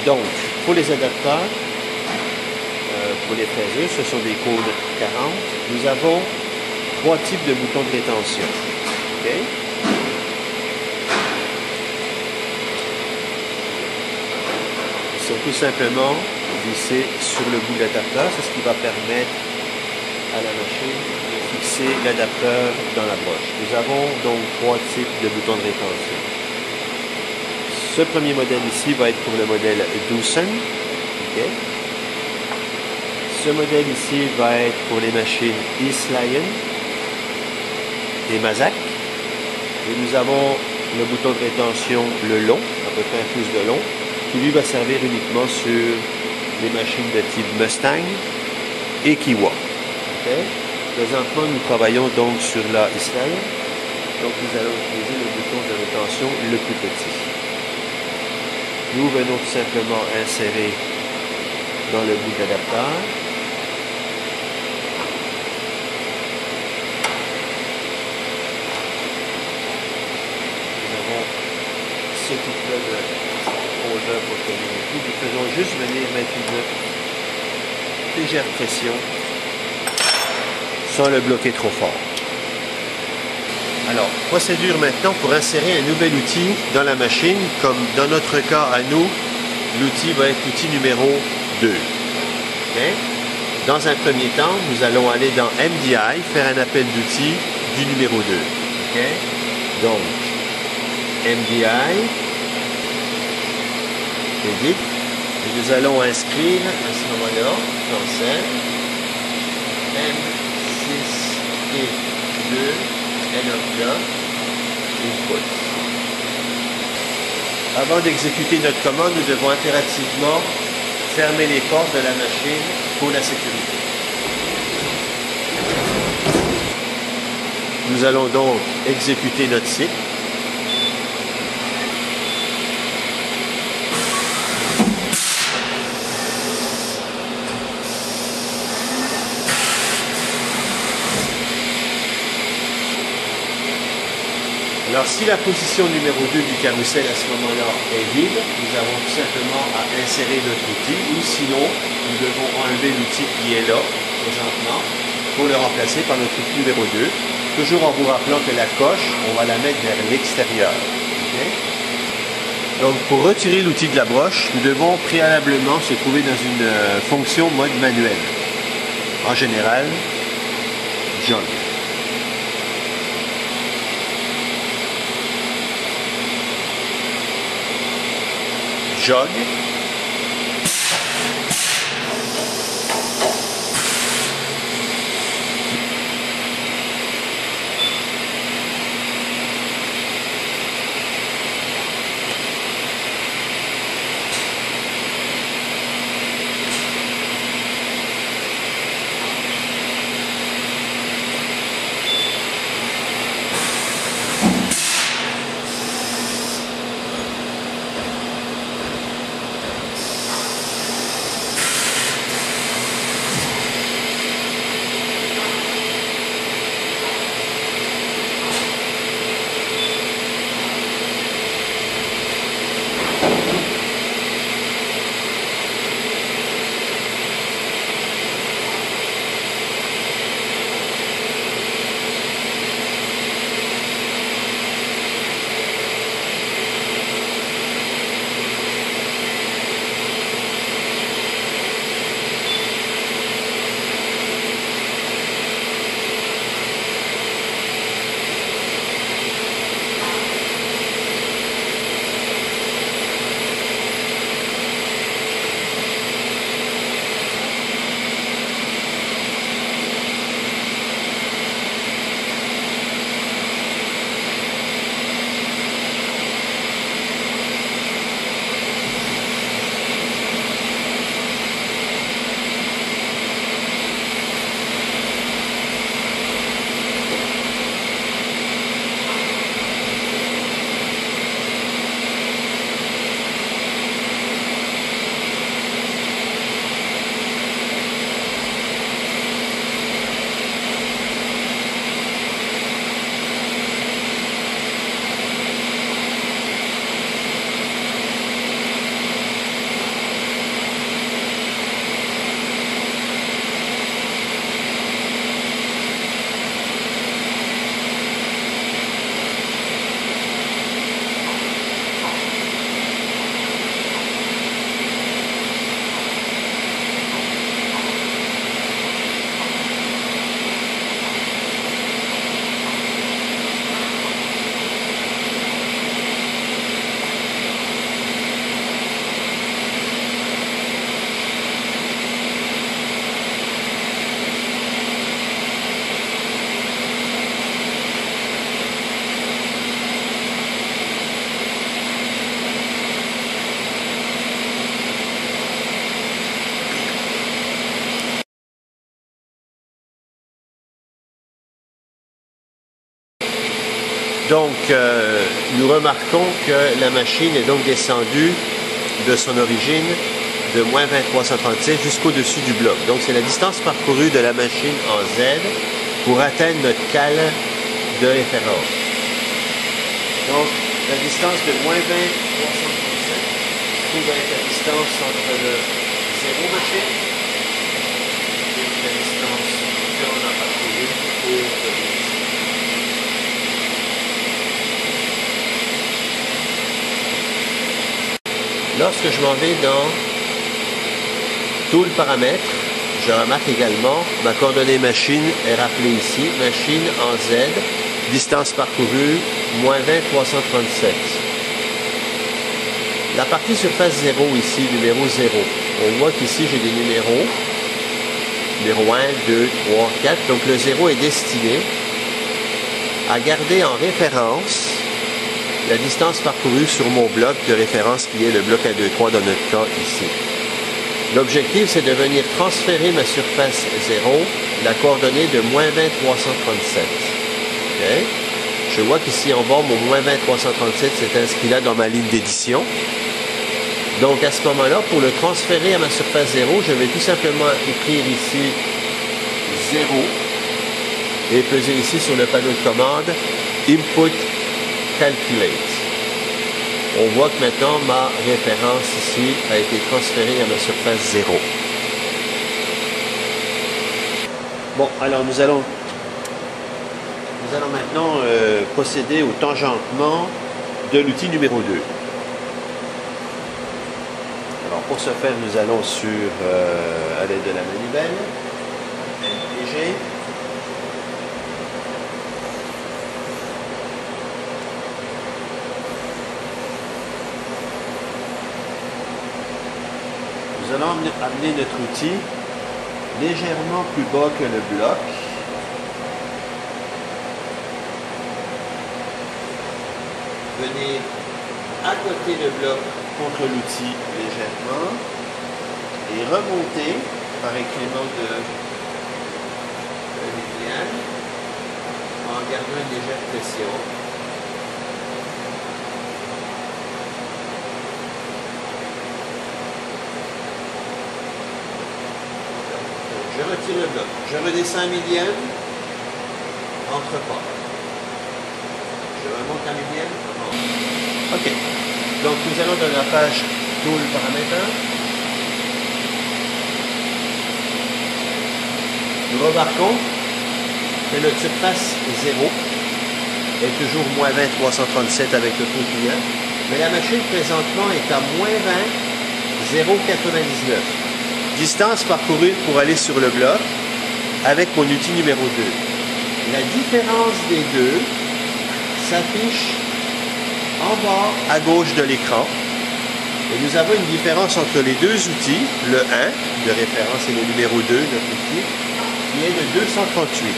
Donc, pour les adapteurs, pour les fraiseuses, ce sont des cônes 40. Nous avons 3 types de boutons de rétention. OK? Ils sont tout simplement vissés sur le bout de l'adapteur. C'est ce qui va permettre à la machine de fixer l'adapteur dans la broche. Nous avons donc 3 types de boutons de rétention. Ce premier modèle ici va être pour le modèle Doosan. Okay. Ce modèle ici va être pour les machines East Lion et Mazak. Et nous avons le bouton de rétention le long, à peu près 1 pouce de long, qui lui va servir uniquement sur les machines de type Mustang et Kiwa. Okay. Présentement, nous travaillons donc sur la East Lion. Donc nous allons utiliser le bouton de rétention le plus petit. Nous venons tout simplement insérer dans le bout d'adapteur. Nous avons ce type-là de holder pour tenir le tout. Nous faisons juste venir mettre une légère pression sans le bloquer trop fort. Alors, procédure maintenant pour insérer un nouvel outil dans la machine, comme dans notre cas à nous, l'outil va être l'outil numéro 2. Okay? Dans un premier temps, nous allons aller dans MDI, faire un appel d'outils du numéro 2. Okay? Donc, MDI, edit, et nous allons inscrire à ce moment-là, cancel, M6 et 2, Enter, Input. Avant d'exécuter notre commande, nous devons impérativement fermer les portes de la machine pour la sécurité. Nous allons donc exécuter notre cycle. Alors, si la position numéro 2 du carrousel à ce moment-là est vide, nous avons tout simplement à insérer notre outil, ou sinon, nous devons enlever l'outil qui est là, présentement, pour le remplacer par notre outil numéro 2, toujours en vous rappelant que la coche, on va la mettre vers l'extérieur. Okay? Donc, pour retirer l'outil de la broche, nous devons préalablement se trouver dans une fonction mode manuel. En général, jog. Jog. Donc, nous remarquons que la machine est donc descendue de son origine de moins 2337 jusqu'au-dessus du bloc. Donc, c'est la distance parcourue de la machine en Z pour atteindre notre cale de référence. Donc, la distance de moins 2337 trouve être la distance entre le zéro machine et la distance qu'on a parcourue pour l'outil. Lorsque je m'en vais dans tout le paramètre, je remarque également ma coordonnée machine est rappelée ici, machine en Z, distance parcourue, moins 20,337. La partie surface 0 ici, numéro 0, on voit qu'ici j'ai des numéros, numéro 1, 2, 3, 4, donc le 0 est destiné à garder en référence la distance parcourue sur mon bloc de référence qui est le bloc 1, 2, 3 dans notre cas ici. L'objectif, c'est de venir transférer ma surface 0, la coordonnée de moins 20,337. Okay? Je vois qu'ici en bas, mon moins 20,337 c'est inscrit là dans ma ligne d'édition. Donc à ce moment-là, pour le transférer à ma surface 0, je vais tout simplement écrire ici 0 et peser ici sur le panneau de commande Input Calculate. On voit que maintenant ma référence ici a été transférée à ma surface 0. Bon, alors nous allons maintenant procéder au tangentement de l'outil numéro 2. Alors pour ce faire, nous allons sur, à l'aide de la manivelle, LPG. Nous allons amener notre outil légèrement plus bas que le bloc. Venir accoter le bloc contre l'outil légèrement et remonter par incrément de linéaire en gardant une légère pression. Je retire le bloc. Je redescends un millième, entre pas. Je remonte un millième. OK. Donc, nous allons dans la page Tool Paramètres. Nous remarquons que notre surface 0 est toujours moins 20,337 avec le taux client, mais la machine présentement est à moins 20,099. Distance parcourue pour aller sur le bloc avec mon outil numéro 2. La différence des deux s'affiche en bas à gauche de l'écran. Et nous avons une différence entre les deux outils, le 1 de référence et le numéro 2, notre outil, qui est de 238.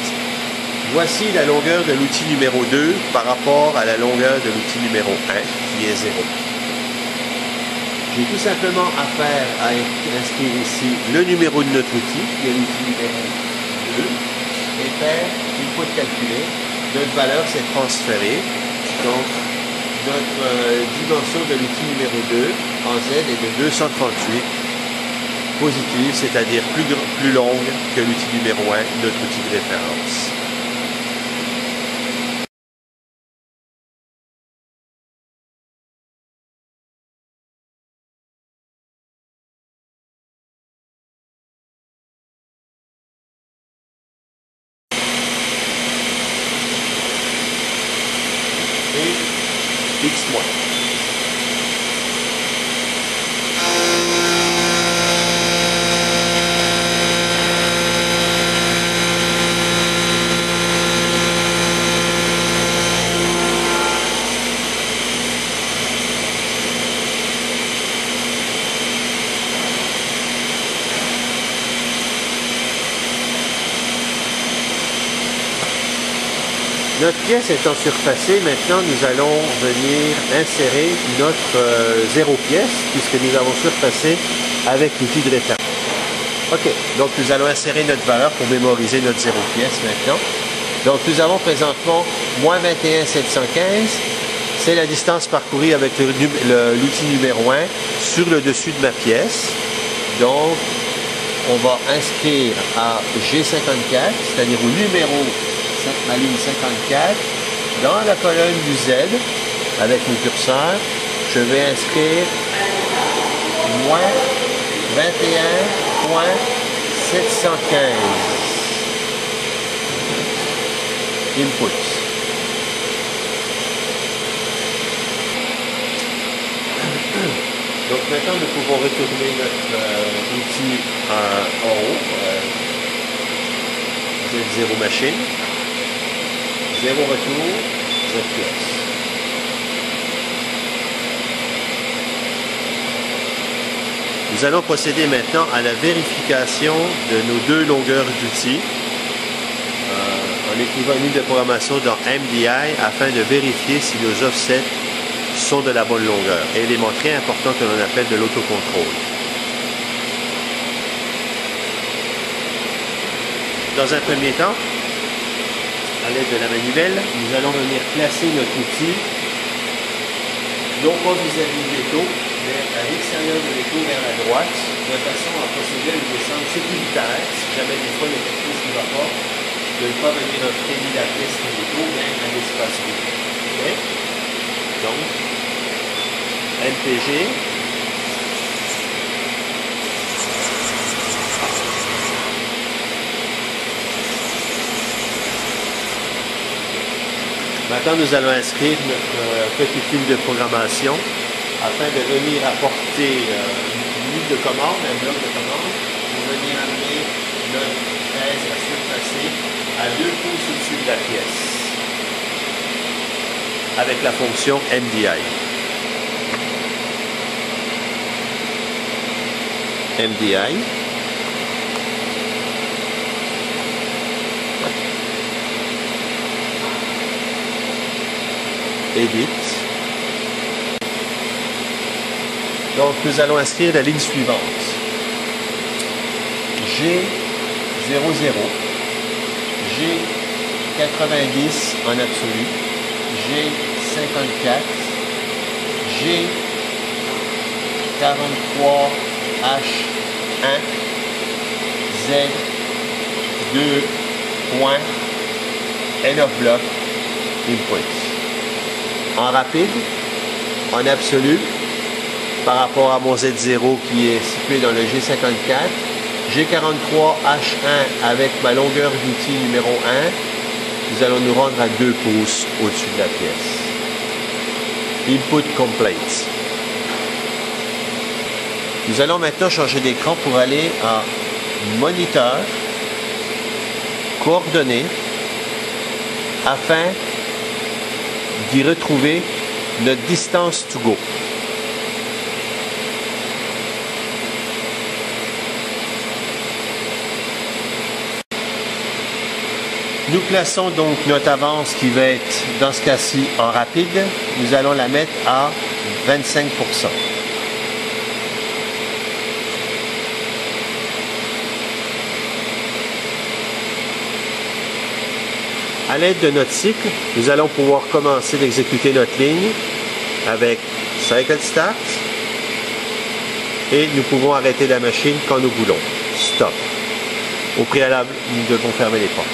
Voici la longueur de l'outil numéro 2 par rapport à la longueur de l'outil numéro 1, qui est 0. J'ai tout simplement affaire à inscrire ici le numéro de notre outil, qui est l'outil numéro 2, et faire une fois de calculer. Notre valeur s'est transférée. Donc, notre dimension de l'outil numéro 2 en Z est de 238 positive, c'est-à-dire plus longue que l'outil numéro 1, notre outil de référence. Et X moins. Notre pièce étant surfacée, maintenant nous allons venir insérer notre 0 pièce puisque nous avons surfacé avec l'outil de référence. OK, donc nous allons insérer notre valeur pour mémoriser notre 0 pièce maintenant. Donc nous avons présentement moins 21 715, c'est la distance parcourue avec l'outil numéro 1 sur le dessus de ma pièce. Donc, on va inscrire à G54, c'est-à-dire au numéro, ma ligne 54, dans la colonne du Z, avec mon curseur, je vais inscrire moins 21.715 inputs. Donc maintenant, nous pouvons retourner notre outil en haut, Z0 machine, 0 retour, Z+. Nous allons procéder maintenant à la vérification de nos deux longueurs d'outils en écrivant une ligne de programmation dans MDI afin de vérifier si nos offsets sont de la bonne longueur. Élément très important que l'on appelle de l'autocontrôle. Dans un premier temps, à l'aide de la manivelle, nous allons venir placer notre outil, non pas vis-à-vis de l'étau, mais à l'extérieur de l'étau vers la droite, de façon à procéder à une descente sécuritaire, si jamais des fois il y a quelque chose qui ne va pas, de ne pas venir entraîner la pièce de l'étau, mais à l'espace vide. Okay? Donc, MPG. Maintenant, nous allons inscrire notre petite ligne de programmation afin de venir apporter une ligne de commande, un bloc de commande, pour venir amener notre fraise à surfacer à 2 pouces au-dessus de la pièce avec la fonction MDI. MDI. Edit. Donc, nous allons inscrire la ligne suivante. G00, G90 en absolu, G54, G43H1, Z2 point, end of block, inputs. En rapide, en absolu, par rapport à mon Z0 qui est situé dans le G54, G43H1 avec ma longueur d'outil numéro 1, nous allons nous rendre à 2 pouces au-dessus de la pièce. Input complete. Nous allons maintenant changer d'écran pour aller en moniteur, coordonnées, afin d'y retrouver notre distance to go. Nous plaçons donc notre avance qui va être, dans ce cas-ci, en rapide. Nous allons la mettre à 25%. À l'aide de notre cycle, nous allons pouvoir commencer d'exécuter notre ligne avec Cycle Start et nous pouvons arrêter la machine quand nous voulons. Stop. Au préalable, nous devons fermer les portes.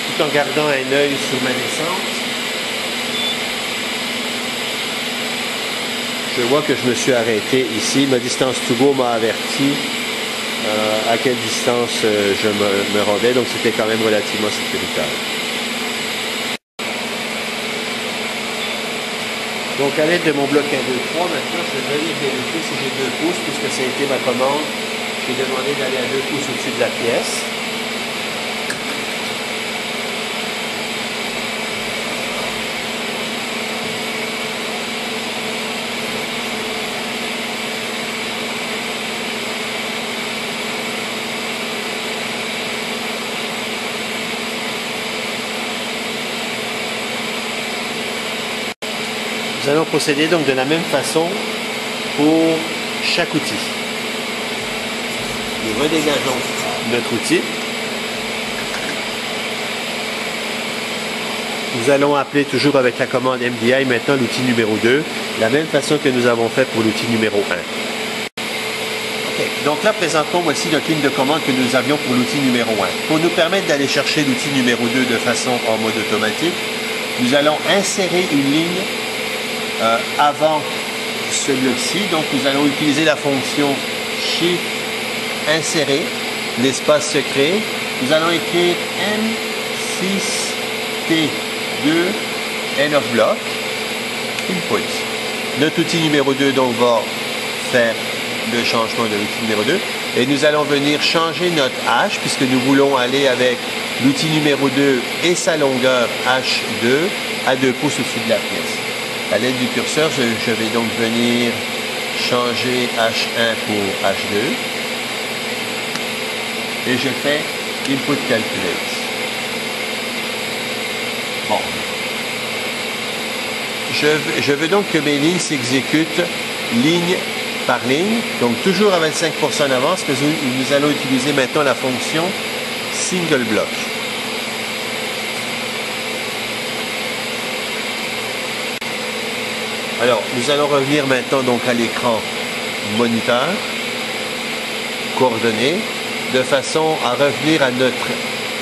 Tout en gardant un œil sur ma descente, je vois que je me suis arrêté ici. Ma distance to go m'a averti à quelle distance je me rendais, donc c'était quand même relativement sécuritaire. Donc à l'aide de mon bloc 1, 2, 3, maintenant je vais venir vérifier si j'ai 2 pouces, puisque ça a été ma commande. J'ai demandé d'aller à 2 pouces au-dessus de la pièce. Nous allons procéder donc de la même façon pour chaque outil. Nous redégageons notre outil. Nous allons appeler toujours avec la commande MDI maintenant l'outil numéro 2, la même façon que nous avons fait pour l'outil numéro 1. Okay. Donc là, présentement, voici notre ligne de commande que nous avions pour l'outil numéro 1. Pour nous permettre d'aller chercher l'outil numéro 2 de façon en mode automatique, nous allons insérer une ligne avant ce bloc-ci. Donc nous allons utiliser la fonction Shift insérer, l'espace secret. Nous allons écrire M6T2 end of block input. Notre outil numéro 2 donc va faire le changement de l'outil numéro 2 et nous allons venir changer notre H puisque nous voulons aller avec l'outil numéro 2 et sa longueur H2 à 2 pouces au-dessus de la pièce. À l'aide du curseur, je vais donc venir changer H1 pour H2 et je fais input calculate. Bon. Je veux donc que mes lignes s'exécutent ligne par ligne, donc toujours à 25% d'avance, mais nous allons utiliser maintenant la fonction single block. Alors, nous allons revenir maintenant donc à l'écran moniteur, coordonnées, de façon à revenir à notre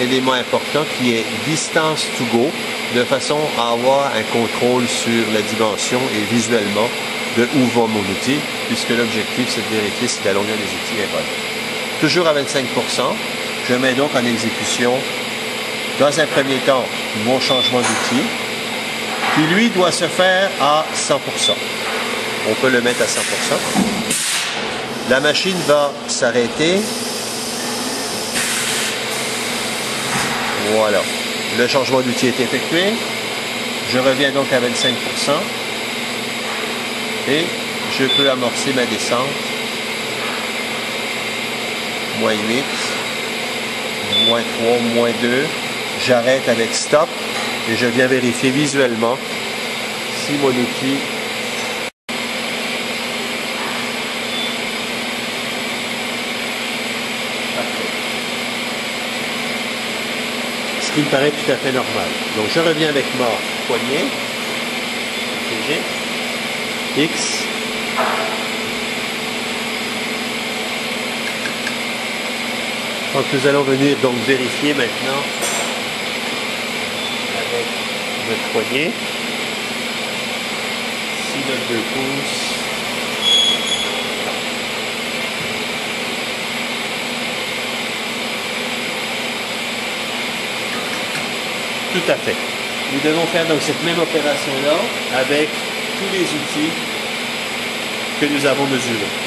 élément important qui est distance to go, de façon à avoir un contrôle sur la dimension et visuellement de où va mon outil, puisque l'objectif c'est de vérifier si la longueur des outils est bonne. Toujours à 25%, je mets donc en exécution, dans un premier temps, mon changement d'outil, qui lui doit se faire à 100%. On peut le mettre à 100%. La machine va s'arrêter. Voilà. Le changement d'outil est effectué. Je reviens donc à 25%. Et je peux amorcer ma descente. -8, -3, -2. J'arrête avec stop. Et je viens vérifier visuellement si mon outil ce qui me paraît tout à fait normal. Donc je reviens avec ma poignée, X, donc nous allons venir donc vérifier maintenant notre poignée, ici notre 2 pouces, tout à fait. Nous devons faire donc cette même opération là avec tous les outils que nous avons mesurés.